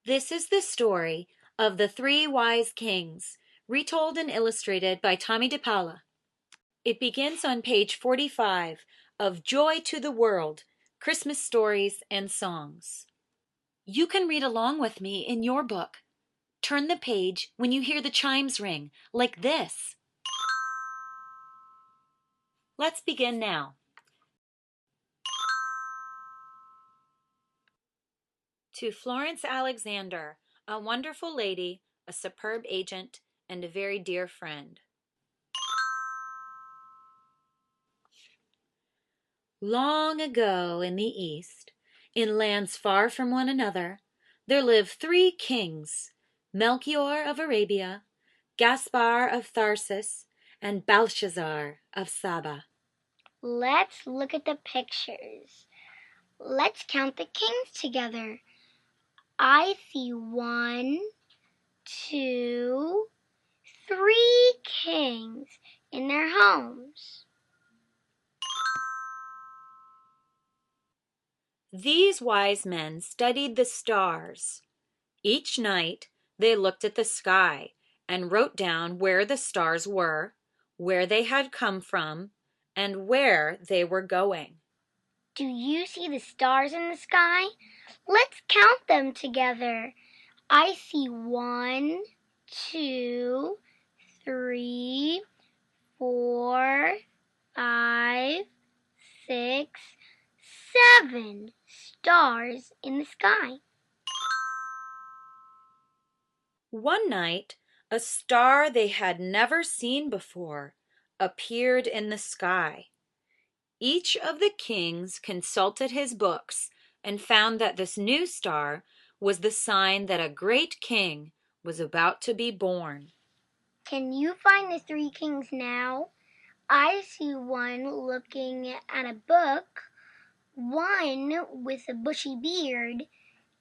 This is the story of the Three Wise Kings, retold and illustrated by Tommy DePaula. It begins on page 45 of Joy to the World, Christmas Stories and Songs. You can read along with me in your book. Turn the page when you hear the chimes ring, like this. Let's begin now. To Florence Alexander, a wonderful lady, a superb agent, and a very dear friend. Long ago in the East, in lands far from one another, there lived three kings, Melchior of Arabia, Gaspar of Tharsis, and Belshazzar of Saba. Let's look at the pictures. Let's count the kings together. I see 1, 2, 3 kings in their homes. These wise men studied the stars. Each night they looked at the sky and wrote down where the stars were, where they had come from, and where they were going. Do you see the stars in the sky? Let's count them together. I see 1, 2, 3, 4, 5, 6, 7 stars in the sky. One night, a star they had never seen before appeared in the sky. Each of the kings consulted his books and found that this new star was the sign that a great king was about to be born. Can you find the 3 kings now? I see one looking at a book, one with a bushy beard,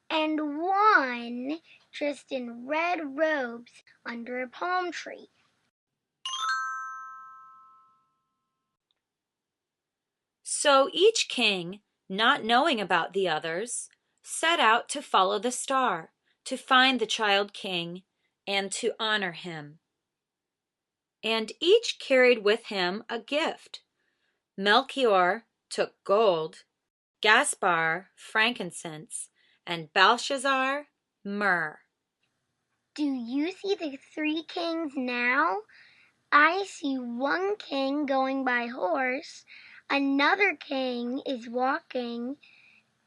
and one dressed in red robes under a palm tree. So each king, not knowing about the others, set out to follow the star, to find the child king, and to honor him. And each carried with him a gift. Melchior took gold, Gaspar frankincense, and Belshazzar myrrh. Do you see the 3 kings now? I see one king going by horse, another king is walking,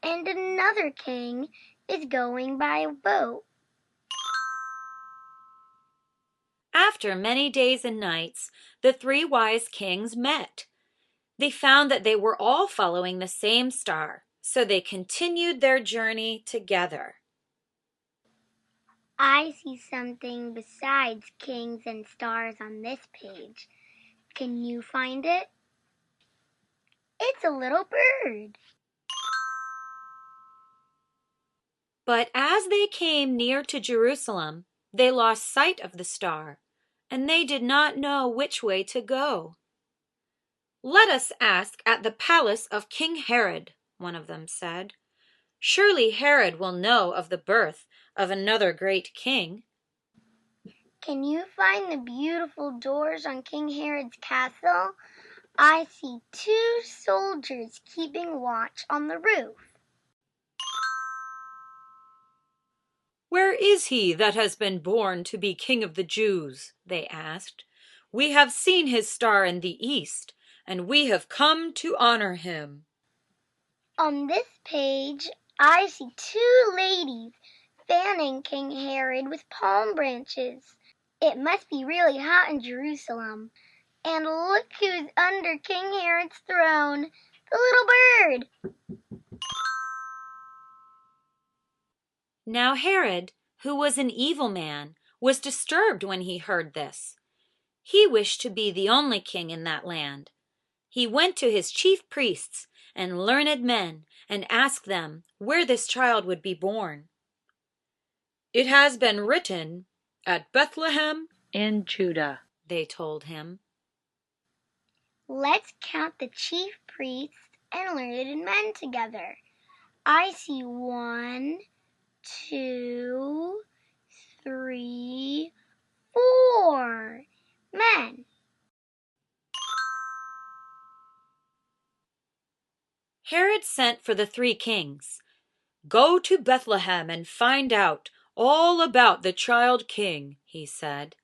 and another king is going by a boat. After many days and nights, the 3 wise kings met. They found that they were all following the same star, so they continued their journey together. I see something besides kings and stars on this page. Can you find it? It's a little bird. But as they came near to Jerusalem, they lost sight of the star, and they did not know which way to go. "Let us ask at the palace of King Herod," one of them said. "Surely Herod will know of the birth of another great king." Can you find the beautiful doors on King Herod's castle? I see 2 soldiers keeping watch on the roof. "Where is he that has been born to be King of the Jews?" they asked. "We have seen his star in the east, and we have come to honor him." On this page, I see 2 ladies fanning King Herod with palm branches. It must be really hot in Jerusalem. And look who's under King Herod's throne, the little bird. Now Herod, who was an evil man, was disturbed when he heard this. He wished to be the only king in that land. He went to his chief priests and learned men and asked them where this child would be born. "It has been written, 'At Bethlehem in Judah,'" they told him. Let's count the chief priests and learned men together. I see 1, 2, sent for the 3 kings. "Go to Bethlehem and find out all about the child king," he said.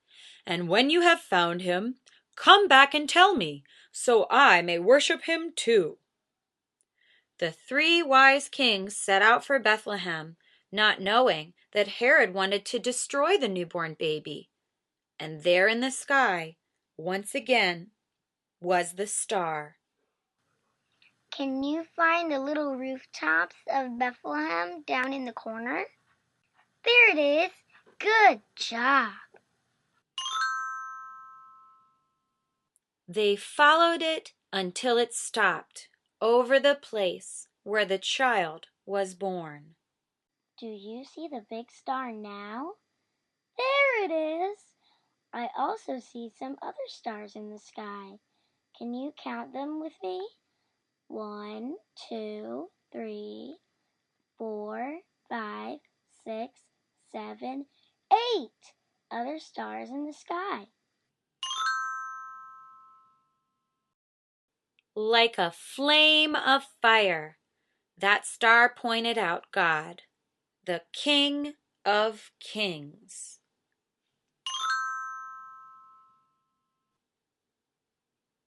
"And when you have found him, come back and tell me, so I may worship him too." The 3 wise kings set out for Bethlehem, not knowing that Herod wanted to destroy the newborn baby. And there in the sky, once again, was the star. Can you find the little rooftops of Bethlehem down in the corner? There it is. Good job. They followed it until it stopped over the place where the child was born. Do you see the big star now? There it is. I also see some other stars in the sky. Can you count them with me? 1, 2, 3, 4, 5, 6, 7, 8 other stars in the sky. Like a flame of fire, that star pointed out God, the King of Kings.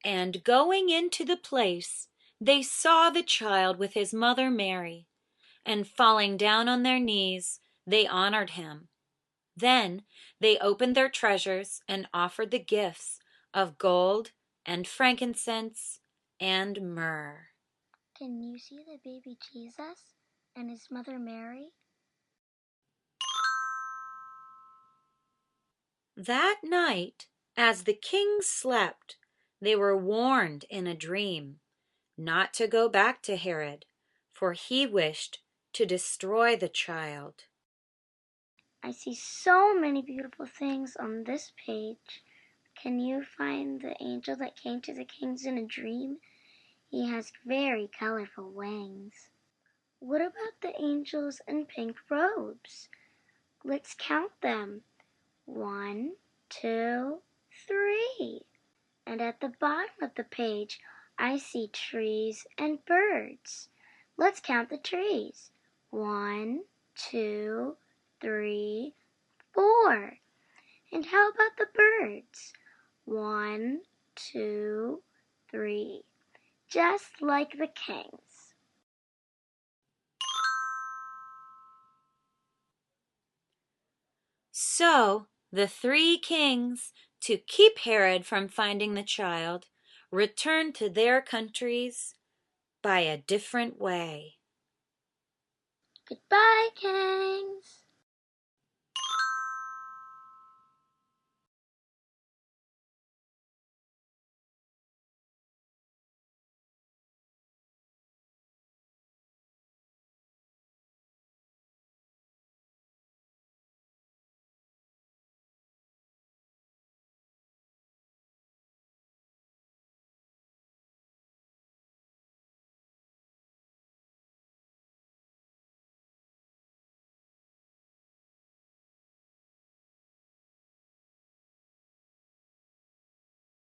And going into the place, they saw the child with his mother Mary, and falling down on their knees, they honored him. Then they opened their treasures and offered the gifts of gold and frankincense and myrrh. Can you see the baby Jesus and his mother Mary? That night, as the kings slept, they were warned in a dream not to go back to Herod, for he wished to destroy the child. I see so many beautiful things on this page. Can you find the angel that came to the kings in a dream? He has very colorful wings. What about the angels in pink robes? Let's count them. 1, 2, 3. And at the bottom of the page, I see trees and birds. Let's count the trees. 1, 2, 3, 4. And how about the birds? 1, 2, 3. Just like the kings. So the 3 kings, to keep Herod from finding the child, returned to their countries by a different way. Goodbye, kings.